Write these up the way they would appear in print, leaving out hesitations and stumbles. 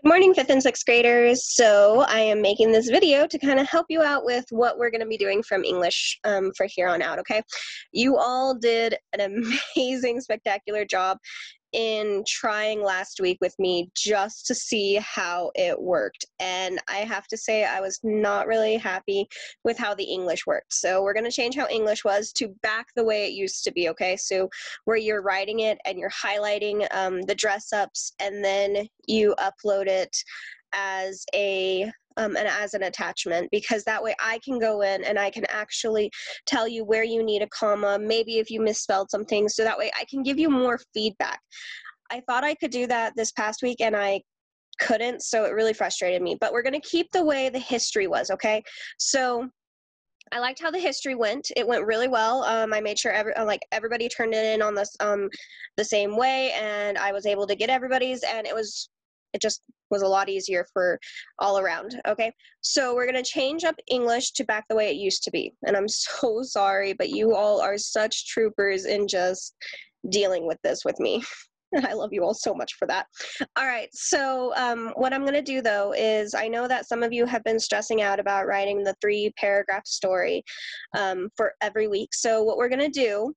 Morning, 5th and 6th graders. So I am making this video to kind of help you out with what we're going to be doing from English for here on out, okay? You all did an amazing, spectacular job in trying last week with me just to see how it worked. And I have to say I was not really happy with how the English worked. So we're going to change how English was to back the way it used to be, okay? So where you're writing it and you're highlighting the dress ups and then you upload it as as an attachment, because that way I can go in and I can actually tell you where you need a comma, maybe if you misspelled something, so that way I can give you more feedback. I thought I could do that this past week and I couldn't, so it really frustrated me. But we're going to keep the way the history was, okay? So I liked how the history went. It went really well. I made sure everybody turned it in on this the same way, and I was able to get everybody's, and it just was a lot easier for all around. Okay, so we're gonna change up English to back the way it used to be, and I'm so sorry, but you all are such troopers in just dealing with this with me. And I love you all so much for that. All right, so what I'm going to do, though, is I know that some of you have been stressing out about writing the 3-paragraph story for every week. So what we're going to do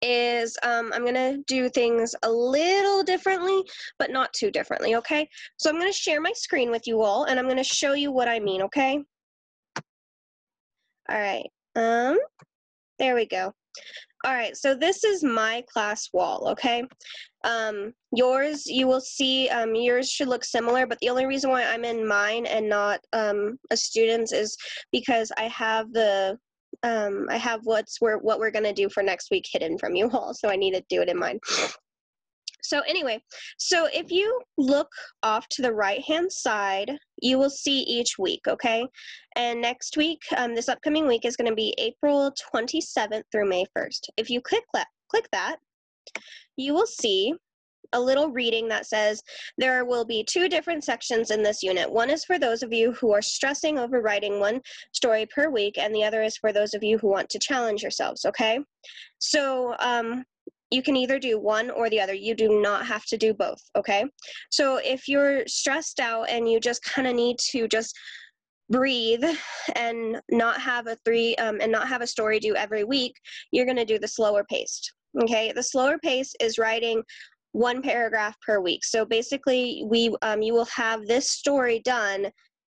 is I'm going to do things a little differently, but not too differently, okay? So I'm going to share my screen with you all, and I'm going to show you what I mean, okay? All right, there we go. All right, so this is my class wall, okay? Yours, you will see, yours should look similar, but the only reason why I'm in mine and not a student's is because I have what we're gonna do for next week hidden from you all, so I need to do it in mine. So anyway, so if you look off to the right-hand side, you will see each week, okay? And next week, this upcoming week is going to be April 27th through May 1st. If you click that, you will see a little reading that says there will be 2 different sections in this unit. One is for those of you who are stressing over writing 1 story per week, and the other is for those of you who want to challenge yourselves, okay? So, you can either do one or the other. You do not have to do both, okay? So if you're stressed out and you just kind of need to just breathe and not have a story due every week, you're going to do the slower paced, okay? The slower pace is writing 1 paragraph per week. So basically, you will have this story done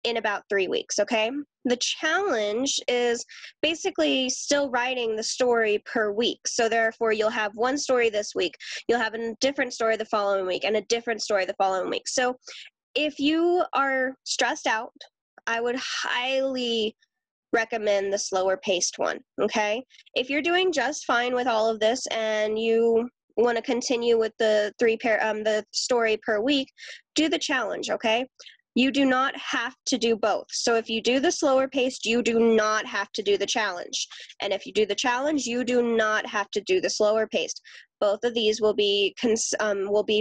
in about 3 weeks, okay? The challenge is basically still writing the story per week. So therefore, you'll have 1 story this week, you'll have a different story the following week, and a different story the following week. So if you are stressed out, I would highly recommend the slower paced one, okay? If you're doing just fine with all of this and you want to continue with the the story per week, do the challenge, okay? You do not have to do both. So if you do the slower paced, you do not have to do the challenge. And if you do the challenge, you do not have to do the slower paced. Both of these will be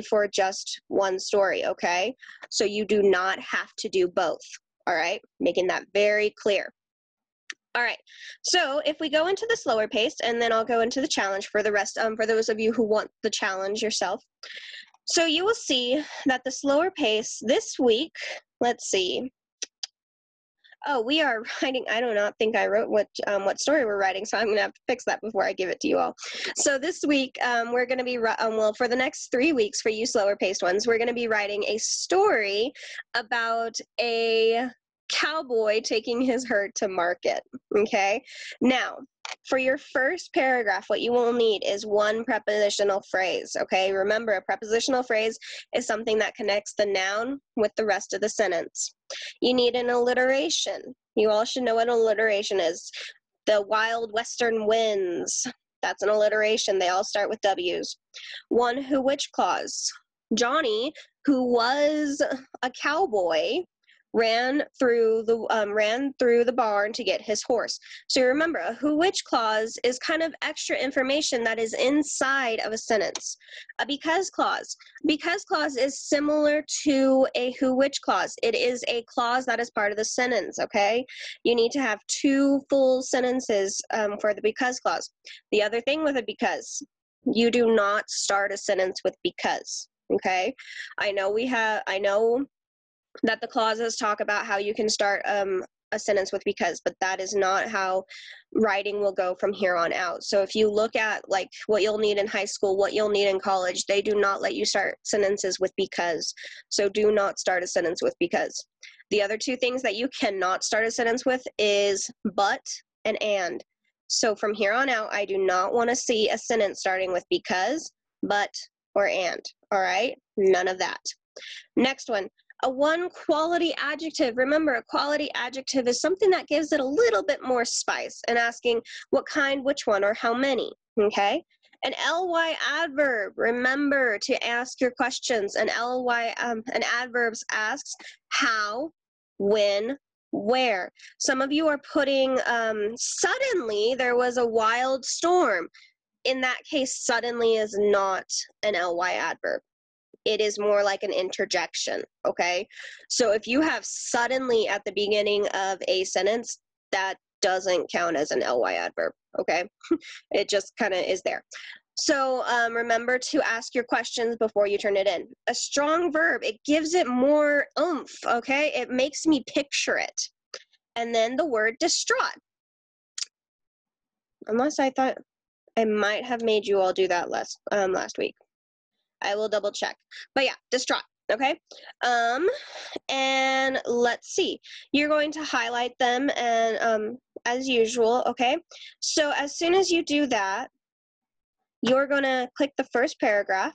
for just 1 story, okay? So you do not have to do both, all right? Making that very clear. All right, so if we go into the slower pace, and then I'll go into the challenge for the rest, for those of you who want the challenge yourself. So you will see that the slower pace this week, let's see. Oh, we are writing, I do not think I wrote what story we're writing, so I'm going to have to fix that before I give it to you all. So this week, we're going to be, well, for the next 3 weeks for you slower paced ones, we're going to be writing a story about a cowboy taking his herd to market, okay? Now, for your first paragraph, what you will need is 1 prepositional phrase, okay? Remember, a prepositional phrase is something that connects the noun with the rest of the sentence. You need an alliteration. You all should know what an alliteration is. The wild western winds, that's an alliteration. They all start with W's. 1 who-which clause. Johnny, who was a cowboy, ran through the barn to get his horse. So remember, a who-which clause is kind of extra information that is inside of a sentence. A because clause. Because clause is similar to a who-which clause. It is a clause that is part of the sentence, okay? You need to have 2 full sentences for the because clause. The other thing with a because, you do not start a sentence with because, okay? I know that the clauses talk about how you can start a sentence with because, but that is not how writing will go from here on out. So if you look at like what you'll need in high school, what you'll need in college, they do not let you start sentences with because. So do not start a sentence with because. The other two things that you cannot start a sentence with is but and. So from here on out, I do not want to see a sentence starting with because, but, or and. All right? None of that. Next one. A one quality adjective. Remember, a quality adjective is something that gives it a little bit more spice, and asking what kind, which one, or how many, okay? An ly adverb. Remember to ask your questions. An adverbs asks how, when, where. Some of you are putting suddenly there was a wild storm. In that case, suddenly is not an ly adverb. It is more like an interjection, okay? So if you have suddenly at the beginning of a sentence, that doesn't count as an ly adverb, okay? It just kind of is there. So remember to ask your questions before you turn it in. A strong verb, it gives it more oomph, okay? It makes me picture it. And then the word distraught. Unless I thought I might have made you all do that last week. I will double check. But yeah, distraught, okay? And let's see. You're going to highlight them and as usual, okay? So as soon as you do that, you're going to click the first paragraph.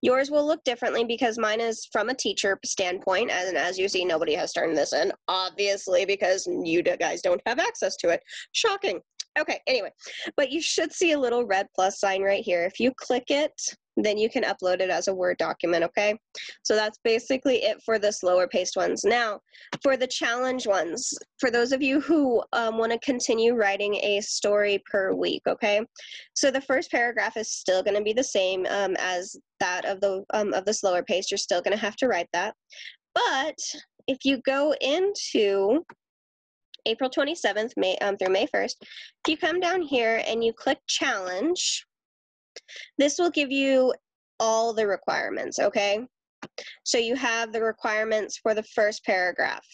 Yours will look differently because mine is from a teacher standpoint, and as you see, nobody has turned this in, obviously, because you guys don't have access to it. Shocking. Okay, anyway, but you should see a little red plus sign right here. If you click it, then you can upload it as a Word document, okay? So that's basically it for the slower paced ones. Now, for the challenge ones, for those of you who want to continue writing a story per week, okay? So the first paragraph is still going to be the same as that of the slower pace. You're still going to have to write that. But if you go into April 27th through May 1st, if you come down here and you click challenge, this will give you all the requirements, okay? So you have the requirements for the first paragraph,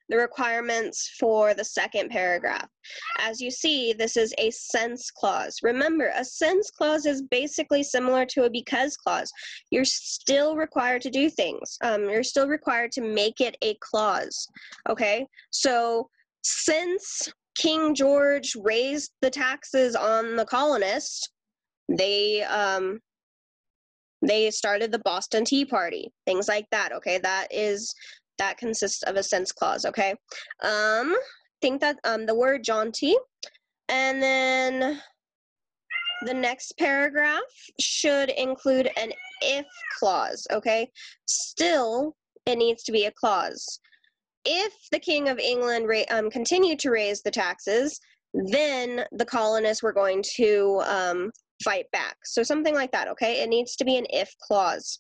the requirements for the second paragraph. As you see, this is a sense clause. Remember, a sense clause is basically similar to a because clause. You're still required to do things. You're still required to make it a clause, okay? So since King George raised the taxes on the colonists, they started the Boston Tea Party, things like that, okay? That consists of a sense clause, okay? Think that the word jaunty, and then the next paragraph should include an if clause, okay? Still, it needs to be a clause. If the King of England continued to raise the taxes, then the colonists were going to fight back. So something like that, okay? It needs to be an if clause.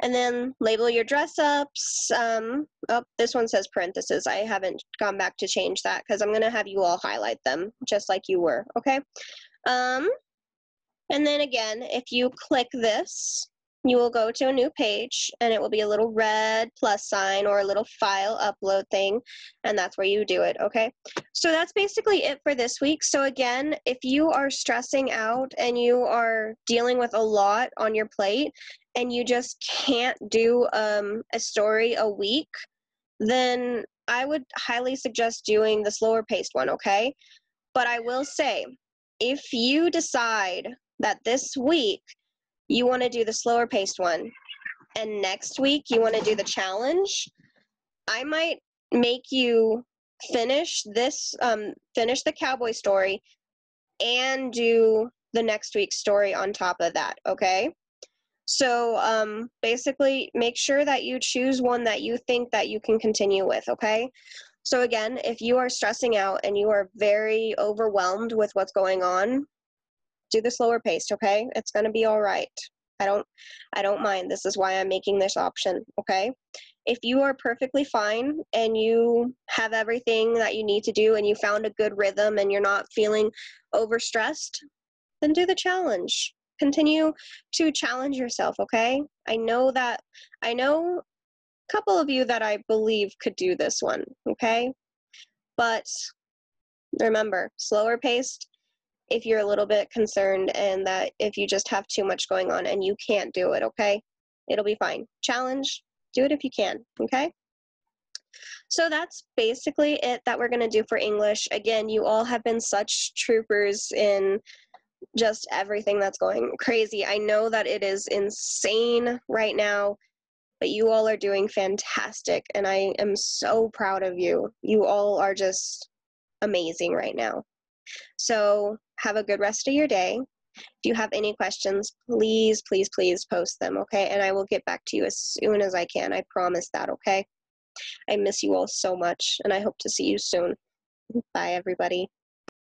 And then label your dress ups. Oh, this one says parentheses. I haven't gone back to change that because I'm going to have you all highlight them just like you were, okay? And then again, if you click this, you will go to a new page and it will be a little red plus sign or a little file upload thing, and that's where you do it, okay? So that's basically it for this week. So again, if you are stressing out and you are dealing with a lot on your plate and you just can't do a story a week, then I would highly suggest doing the slower paced one, okay? But I will say, if you decide that this week you want to do the slower paced one and next week you want to do the challenge, I might make you finish this, finish the cowboy story and do the next week's story on top of that, okay? So basically make sure that you choose one that you think that you can continue with, okay? So again, if you are stressing out and you are very overwhelmed with what's going on, do the slower paced, okay? It's going to be all right. I don't mind. This is why I'm making this option, okay? If you are perfectly fine and you have everything that you need to do and you found a good rhythm and you're not feeling overstressed, then do the challenge. Continue to challenge yourself, okay? I know couple of you that I believe could do this one, okay? But remember, slower paced if you're a little bit concerned and that if you just have too much going on and you can't do it, okay? It'll be fine. Challenge, do it if you can, okay? So that's basically it that we're going to do for English. Again, you all have been such troopers in just everything that's going crazy. I know that it is insane right now, but you all are doing fantastic, and I am so proud of you. You all are just amazing right now. So have a good rest of your day. If you have any questions, please, please, please post them, okay? And I will get back to you as soon as I can. I promise that, okay? I miss you all so much, and I hope to see you soon. Bye, everybody.